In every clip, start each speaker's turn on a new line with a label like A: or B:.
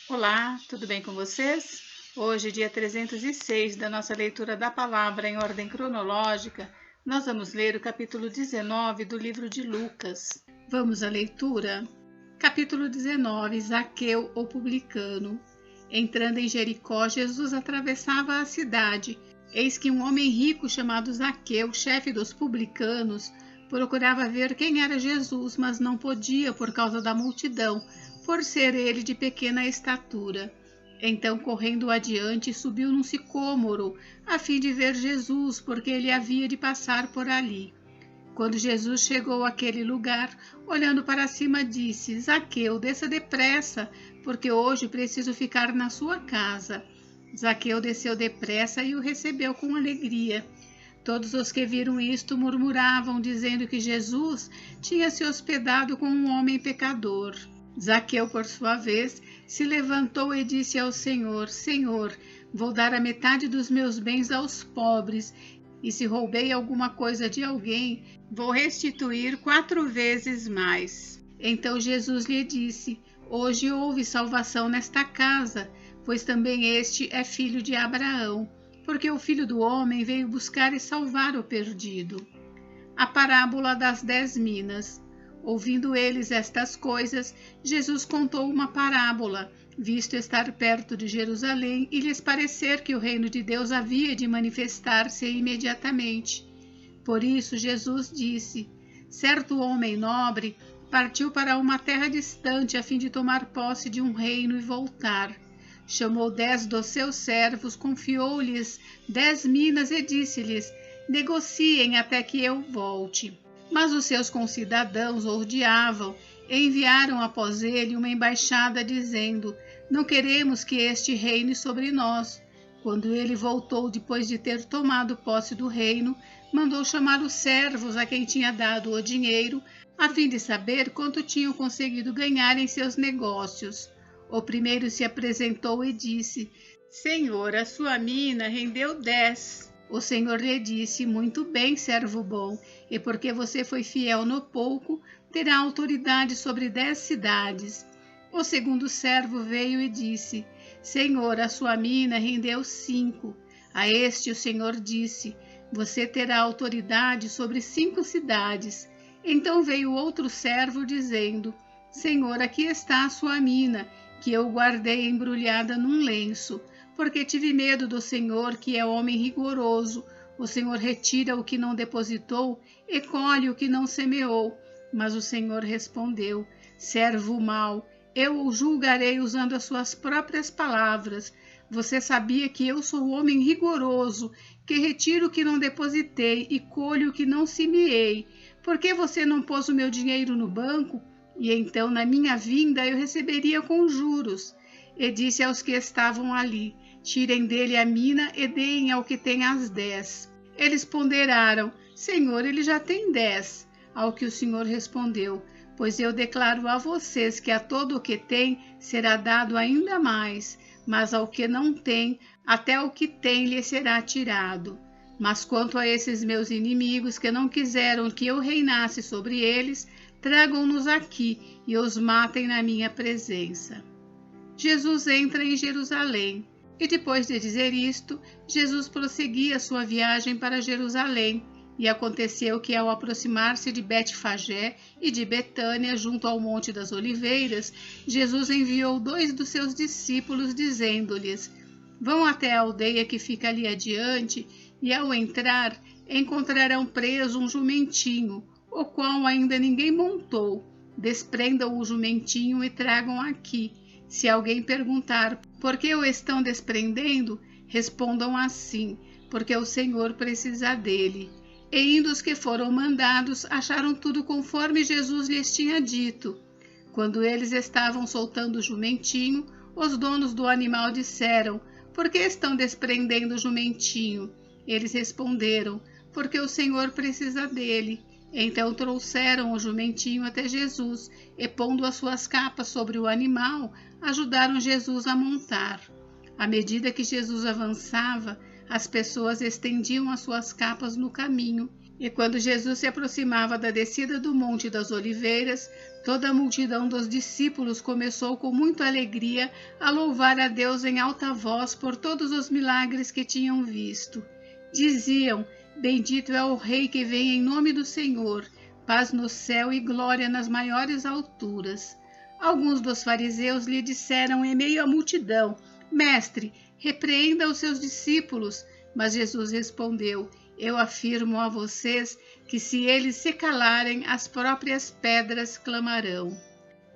A: Olá, tudo bem com vocês? Hoje, dia 306 da nossa leitura da palavra em ordem cronológica, nós vamos ler o capítulo 19 do livro de Lucas. Vamos à leitura? Capítulo 19, Zaqueu, o publicano. Entrando em Jericó, Jesus atravessava a cidade. Eis que um homem rico chamado Zaqueu, chefe dos publicanos, procurava ver quem era Jesus, mas não podia por causa da multidão, por ser ele de pequena estatura. Então, correndo adiante, subiu num sicômoro, a fim de ver Jesus, porque ele havia de passar por ali. Quando Jesus chegou àquele lugar, olhando para cima, disse: Zaqueu, desça depressa, porque hoje preciso ficar na sua casa. Zaqueu desceu depressa e o recebeu com alegria. Todos os que viram isto murmuravam, dizendo que Jesus tinha se hospedado com um homem pecador. Zaqueu, por sua vez, se levantou e disse ao Senhor: Senhor, vou dar a metade dos meus bens aos pobres, e se roubei alguma coisa de alguém, vou restituir 4 vezes mais. Então Jesus lhe disse: Hoje houve salvação nesta casa, pois também este é filho de Abraão, porque o Filho do Homem veio buscar e salvar o perdido. A parábola das 10 minas. Ouvindo eles estas coisas, Jesus contou uma parábola, visto estar perto de Jerusalém e lhes parecer que o reino de Deus havia de manifestar-se imediatamente. Por isso Jesus disse: Certo homem nobre partiu para uma terra distante a fim de tomar posse de um reino e voltar. Chamou 10 dos seus servos, confiou-lhes 10 minas e disse-lhes: Negociem até que eu volte. Mas os seus concidadãos o odiavam e enviaram após ele uma embaixada dizendo: Não queremos que este reine sobre nós. Quando ele voltou depois de ter tomado posse do reino, mandou chamar os servos a quem tinha dado o dinheiro, a fim de saber quanto tinham conseguido ganhar em seus negócios. O primeiro se apresentou e disse: Senhor, a sua mina rendeu 10. O Senhor lhe disse: Muito bem, servo bom, e porque você foi fiel no pouco, terá autoridade sobre 10 cidades. O segundo servo veio e disse: Senhor, a sua mina rendeu 5. A este o Senhor disse: Você terá autoridade sobre 5 cidades. Então veio outro servo dizendo: Senhor, aqui está a sua mina, que eu guardei embrulhada num lenço, porque tive medo do Senhor, que é homem rigoroso. O Senhor retira o que não depositou e colhe o que não semeou. Mas o Senhor respondeu: Servo mau, eu o julgarei usando as suas próprias palavras. Você sabia que eu sou homem rigoroso, que retiro o que não depositei e colho o que não semeei. Por que você não pôs o meu dinheiro no banco? E então, na minha vinda, eu receberia com juros. E disse aos que estavam ali: Tirem dele a mina e deem ao que tem as 10. Eles ponderaram: Senhor, ele já tem 10. Ao que o Senhor respondeu: Pois eu declaro a vocês que a todo o que tem será dado ainda mais, mas ao que não tem, até o que tem lhe será tirado. Mas quanto a esses meus inimigos que não quiseram que eu reinasse sobre eles, tragam-nos aqui e os matem na minha presença. Jesus entra em Jerusalém. E depois de dizer isto, Jesus prosseguia sua viagem para Jerusalém. E aconteceu que, ao aproximar-se de Betfagé e de Betânia, junto ao Monte das Oliveiras, Jesus enviou 2 dos seus discípulos, dizendo-lhes: Vão até a aldeia que fica ali adiante, e ao entrar, encontrarão preso um jumentinho, o qual ainda ninguém montou. Desprendam o jumentinho e tragam aqui. Se alguém perguntar por que o estão desprendendo, respondam assim: porque o Senhor precisa dele. E indo os que foram mandados, acharam tudo conforme Jesus lhes tinha dito. Quando eles estavam soltando o jumentinho, os donos do animal disseram: Por que estão desprendendo o jumentinho? Eles responderam: Porque o Senhor precisa dele. Então trouxeram o jumentinho até Jesus e, pondo as suas capas sobre o animal, ajudaram Jesus a montar. À medida que Jesus avançava, as pessoas estendiam as suas capas no caminho, E quando Jesus se aproximava da descida do Monte das Oliveiras, toda a multidão dos discípulos começou com muita alegria a louvar a Deus em alta voz por todos os milagres que tinham visto. Diziam: Bendito é o Rei que vem em nome do Senhor, paz no céu e glória nas maiores alturas. Alguns dos fariseus lhe disseram em meio à multidão: Mestre, repreenda os seus discípulos. Mas Jesus respondeu: Eu afirmo a vocês que se eles se calarem, as próprias pedras clamarão.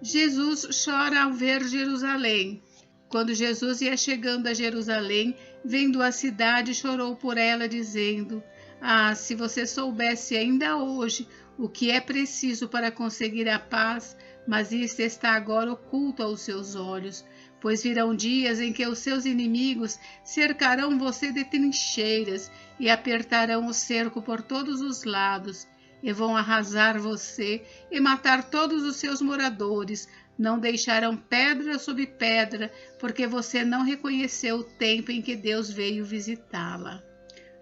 A: Jesus chora ao ver Jerusalém. Quando Jesus ia chegando a Jerusalém, vendo a cidade, chorou por ela, dizendo: Ah, se você soubesse ainda hoje o que é preciso para conseguir a paz, mas isso está agora oculto aos seus olhos. Pois virão dias em que os seus inimigos cercarão você de trincheiras e apertarão o cerco por todos os lados, e vão arrasar você e matar todos os seus moradores. Não deixarão pedra sobre pedra, porque você não reconheceu o tempo em que Deus veio visitá-la.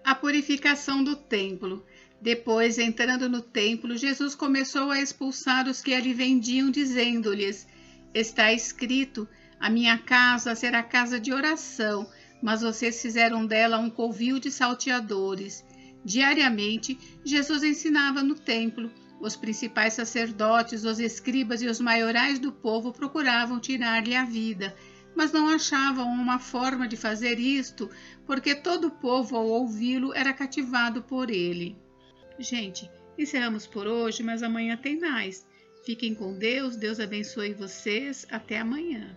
A: A purificação do templo. Depois, entrando no templo, Jesus começou a expulsar os que ali vendiam, dizendo-lhes: Está escrito: A minha casa será casa de oração, mas vocês fizeram dela um covil de salteadores. Diariamente, Jesus ensinava no templo. Os principais sacerdotes, os escribas e os maiorais do povo procuravam tirar-lhe a vida, mas não achavam uma forma de fazer isto, porque todo o povo, ao ouvi-lo, era cativado por ele. Gente, encerramos por hoje, mas amanhã tem mais. Fiquem com Deus, Deus abençoe vocês. Até amanhã.